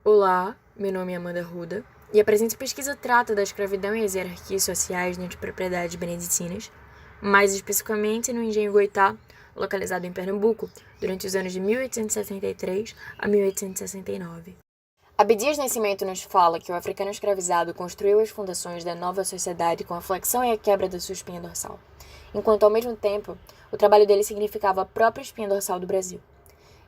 Olá, meu nome é Amanda Ruda e a presente pesquisa trata da escravidão e as hierarquias sociais nas propriedades beneditinas, mais especificamente no Engenho Goitá, localizado em Pernambuco, durante os anos de 1873 a 1869. Abdias Nascimento nos fala que o africano escravizado construiu as fundações da nova sociedade com a flexão e a quebra da sua espinha dorsal, enquanto ao mesmo tempo o trabalho dele significava a própria espinha dorsal do Brasil.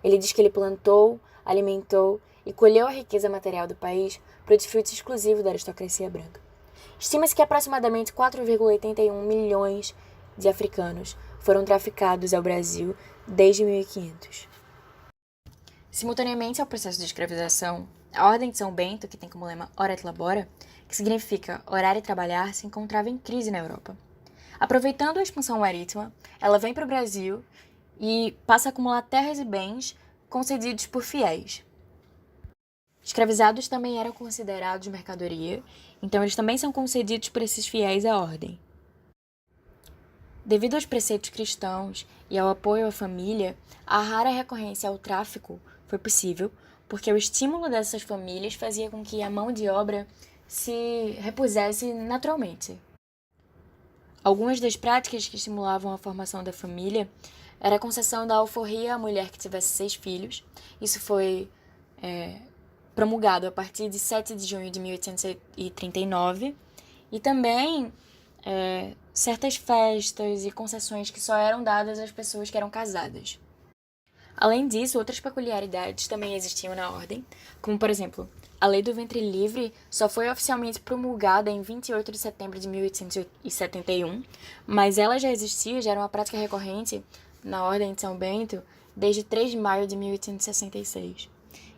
Ele diz que ele plantou, alimentou e colheu a riqueza material do país para o desfrute exclusivo da aristocracia branca. Estima-se que aproximadamente 4,81 milhões de africanos foram traficados ao Brasil desde 1500. Simultaneamente ao processo de escravização, a Ordem de São Bento, que tem como lema Ora et Labora, que significa orar e trabalhar, se encontrava em crise na Europa. Aproveitando a expansão marítima, ela vem para o Brasil e passa a acumular terras e bens concedidos por fiéis. Escravizados também eram considerados mercadoria, então eles também são concedidos por esses fiéis à ordem. Devido aos preceitos cristãos e ao apoio à família, a rara recorrência ao tráfico foi possível, porque o estímulo dessas famílias fazia com que a mão de obra se repusesse naturalmente. Algumas das práticas que estimulavam a formação da família era a concessão da alforria à mulher que tivesse 6 filhos. Isso foi promulgado a partir de 7 de junho de 1839. E também certas festas e concessões que só eram dadas às pessoas que eram casadas. Além disso, outras peculiaridades também existiam na ordem, como, por exemplo, a Lei do Ventre Livre só foi oficialmente promulgada em 28 de setembro de 1871, mas ela já existia, já era uma prática recorrente na Ordem de São Bento desde 3 de maio de 1866.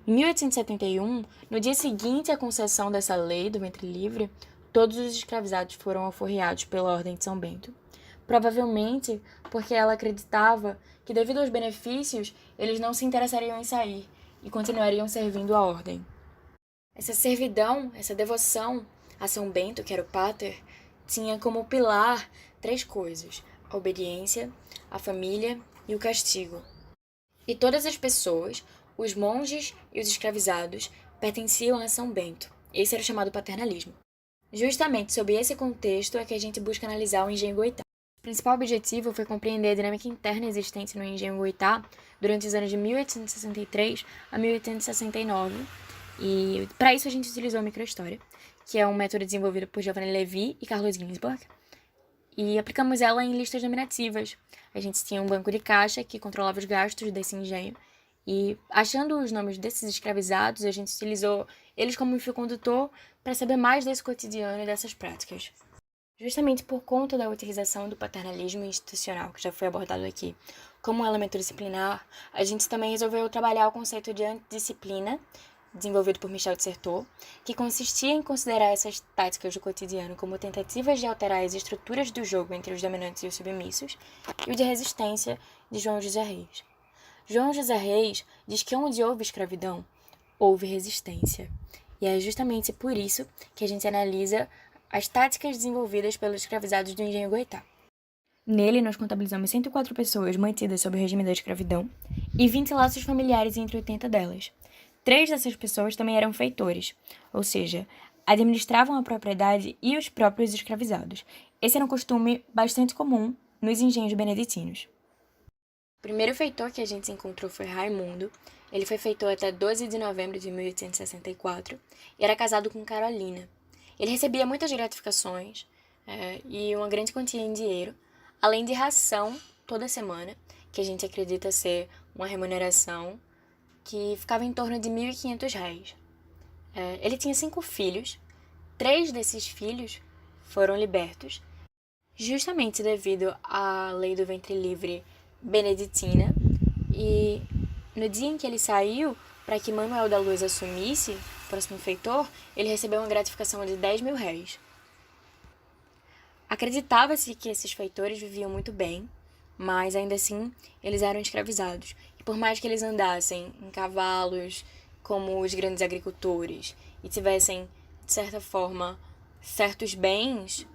Em 1871, no dia seguinte à concessão dessa lei do ventre livre, todos os escravizados foram alforriados pela Ordem de São Bento. Provavelmente porque ela acreditava que, devido aos benefícios, eles não se interessariam em sair e continuariam servindo a ordem. Essa servidão, essa devoção a São Bento, que era o pater, tinha como pilar 3 coisas: a obediência, a família e o castigo. E todas as pessoas, os monges e os escravizados, pertenciam a São Bento. Esse era o chamado paternalismo. Justamente sob esse contexto é que a gente busca analisar o Engenho Goitá. O principal objetivo foi compreender a dinâmica interna existente no Engenho Goitá durante os anos de 1863 a 1869, e para isso a gente utilizou a microhistória, que é um método desenvolvido por Giovanni Levi e Carlos Ginzburg, e aplicamos ela em listas nominativas. A gente tinha um banco de caixa que controlava os gastos desse engenho, e achando os nomes desses escravizados, a gente utilizou eles como um fio condutor para saber mais desse cotidiano e dessas práticas. Justamente por conta da utilização do paternalismo institucional, que já foi abordado aqui, como um elemento disciplinar, a gente também resolveu trabalhar o conceito de antidisciplina, desenvolvido por Michel de Certeau, que consistia em considerar essas táticas do cotidiano como tentativas de alterar as estruturas do jogo entre os dominantes e os submissos, e o de resistência, de João José Reis. João José Reis diz que onde houve escravidão, houve resistência. E é justamente por isso que a gente analisa as táticas desenvolvidas pelos escravizados do Engenho Goitá. Nele, nós contabilizamos 104 pessoas mantidas sob o regime da escravidão e 20 laços familiares entre 80 delas. 3 dessas pessoas também eram feitores, ou seja, administravam a propriedade e os próprios escravizados. Esse era um costume bastante comum nos engenhos beneditinos. O primeiro feitor que a gente encontrou foi Raimundo. Ele foi feitor até 12 de novembro de 1864 e era casado com Carolina. Ele recebia muitas gratificações e uma grande quantia em dinheiro, além de ração toda semana, que a gente acredita ser uma remuneração que ficava em torno de R$ 1.500. Ele tinha 5 filhos. 3 desses filhos foram libertos, justamente devido à lei do ventre livre beneditina, e no dia em que ele saiu, para que Manuel da Luz assumisse o próximo feitor, ele recebeu uma gratificação de R$ 10.000. Acreditava-se que esses feitores viviam muito bem, mas ainda assim eles eram escravizados. E por mais que eles andassem em cavalos, como os grandes agricultores, e tivessem, de certa forma, certos bens,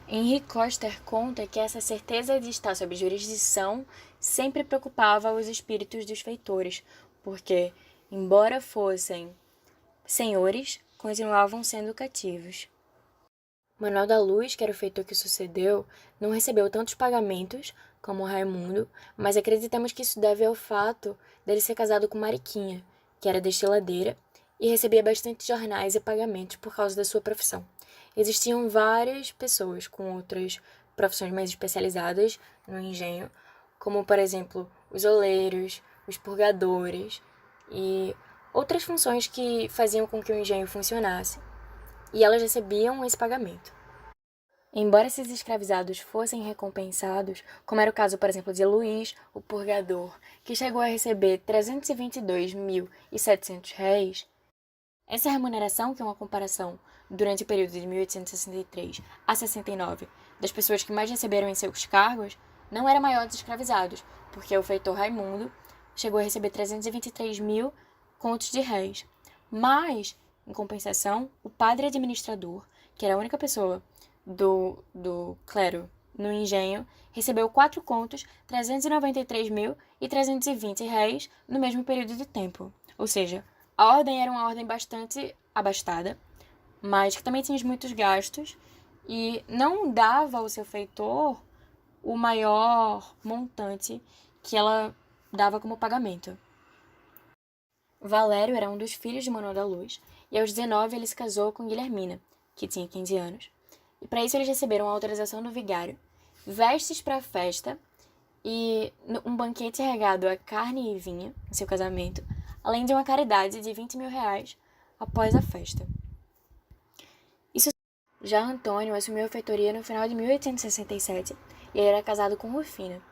Henri Coster conta que essa certeza de estar sob jurisdição sempre preocupava os espíritos dos feitores, porque embora fossem senhores, continuavam sendo cativos. Manuel da Luz, que era o feitor que sucedeu, não recebeu tantos pagamentos como Raimundo, mas acreditamos que isso deve ao fato dele ser casado com Mariquinha, que era destiladeira, e recebia bastante jornais e pagamentos por causa da sua profissão. Existiam várias pessoas com outras profissões mais especializadas no engenho, como, por exemplo, os oleiros, os purgadores e outras funções que faziam com que o engenho funcionasse, e elas recebiam esse pagamento. Embora esses escravizados fossem recompensados, como era o caso, por exemplo, de Luís, o purgador, que chegou a receber 322.700 réis, essa remuneração, que é uma comparação durante o período de 1863 a 69 das pessoas que mais receberam em seus cargos, não era maior dos escravizados, porque o feitor Raimundo chegou a receber 323 mil contos de réis. Mas, em compensação, o padre administrador, que era a única pessoa do clero no engenho, recebeu 4 contos, 393.320 réis no mesmo período de tempo. Ou seja, a ordem era uma ordem bastante abastada, mas que também tinha muitos gastos e não dava ao seu feitor o maior montante que ela dava como pagamento. Valério era um dos filhos de Manuel da Luz, e aos 19 ele se casou com Guilhermina, que tinha 15 anos. E para isso eles receberam a autorização do vigário, vestes para a festa e um banquete regado a carne e vinho no seu casamento, além de uma caridade de 20 mil reais após a festa. Já Antônio assumiu a feitoria no final de 1867 e ele era casado com Rufina.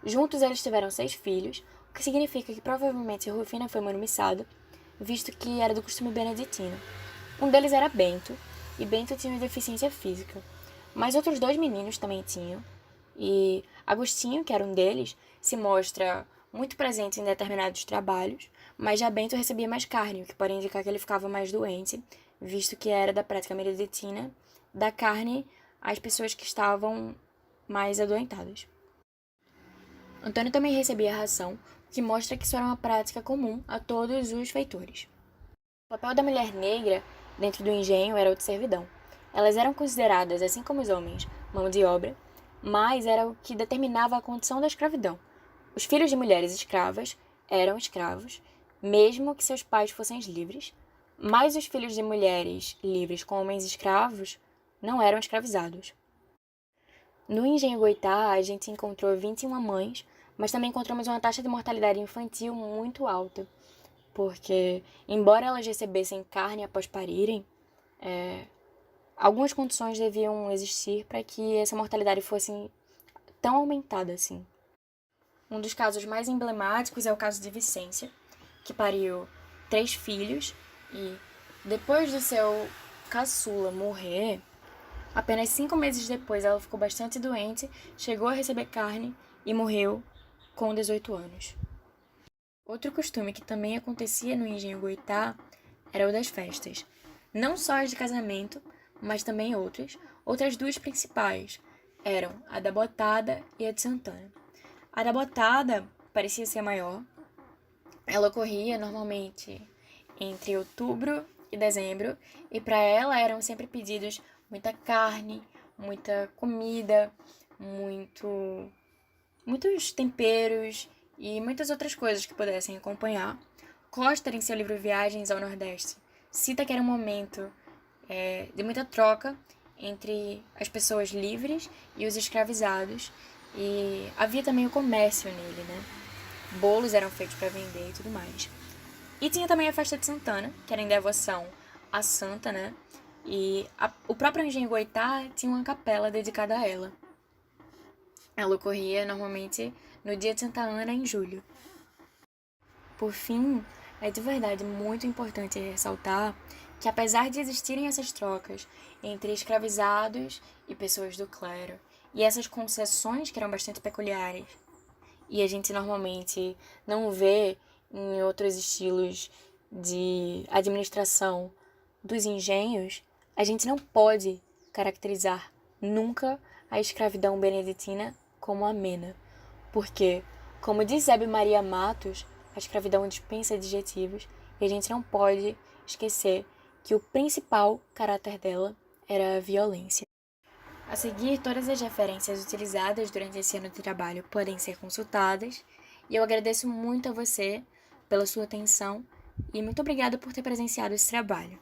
Juntos eles tiveram 6 filhos, o que significa que provavelmente Rufina foi manumiçada, visto que era do costume beneditino. Um deles era Bento, e Bento tinha uma deficiência física. Mas outros 2 meninos também tinham, e Agostinho, que era um deles, se mostra muito presente em determinados trabalhos, mas já Bento recebia mais carne, o que pode indicar que ele ficava mais doente, visto que era da prática beneditina dar carne às pessoas que estavam mais adoentadas. Antônio também recebia ração, o que mostra que isso era uma prática comum a todos os feitores. O papel da mulher negra dentro do engenho era o de servidão. Elas eram consideradas, assim como os homens, mão de obra, mas era o que determinava a condição da escravidão. Os filhos de mulheres escravas eram escravos, mesmo que seus pais fossem livres, mas os filhos de mulheres livres com homens escravos não eram escravizados. No engenho Goitá, a gente encontrou 21 mães, mas também encontramos uma taxa de mortalidade infantil muito alta, porque, embora elas recebessem carne após parirem, algumas condições deviam existir para que essa mortalidade fosse tão aumentada assim. Um dos casos mais emblemáticos é o caso de Vicência, que pariu 3 filhos e, depois do seu caçula morrer, apenas 5 meses depois ela ficou bastante doente, chegou a receber carne e morreu com 18 anos. Outro costume que também acontecia no engenho Goitá era o das festas. Não só as de casamento, mas também outras. Outras 2 principais eram a da Botada e a de Santana. A da Botada parecia ser a maior. Ela ocorria normalmente entre outubro e dezembro, e para ela eram sempre pedidos muita carne, muita comida, muitos temperos e muitas outras coisas que pudessem acompanhar. Coster, em seu livro Viagens ao Nordeste, cita que era um momento de muita troca entre as pessoas livres e os escravizados, e havia também o comércio nele, né? Bolos eram feitos para vender e tudo mais. E tinha também a festa de Santana, que era em devoção à santa, né? E o próprio engenho Goitá tinha uma capela dedicada a ela. Ela ocorria normalmente no dia de Santa Ana, em julho. Por fim, é de verdade muito importante ressaltar que, apesar de existirem essas trocas entre escravizados e pessoas do clero, e essas concessões que eram bastante peculiares, e a gente normalmente não vê em outros estilos de administração dos engenhos, a gente não pode caracterizar nunca a escravidão beneditina como amena, porque, como diz Hebe Maria Matos, a escravidão dispensa adjetivos e a gente não pode esquecer que o principal caráter dela era a violência. A seguir, todas as referências utilizadas durante esse ano de trabalho podem ser consultadas, e eu agradeço muito a você pela sua atenção e muito obrigada por ter presenciado esse trabalho.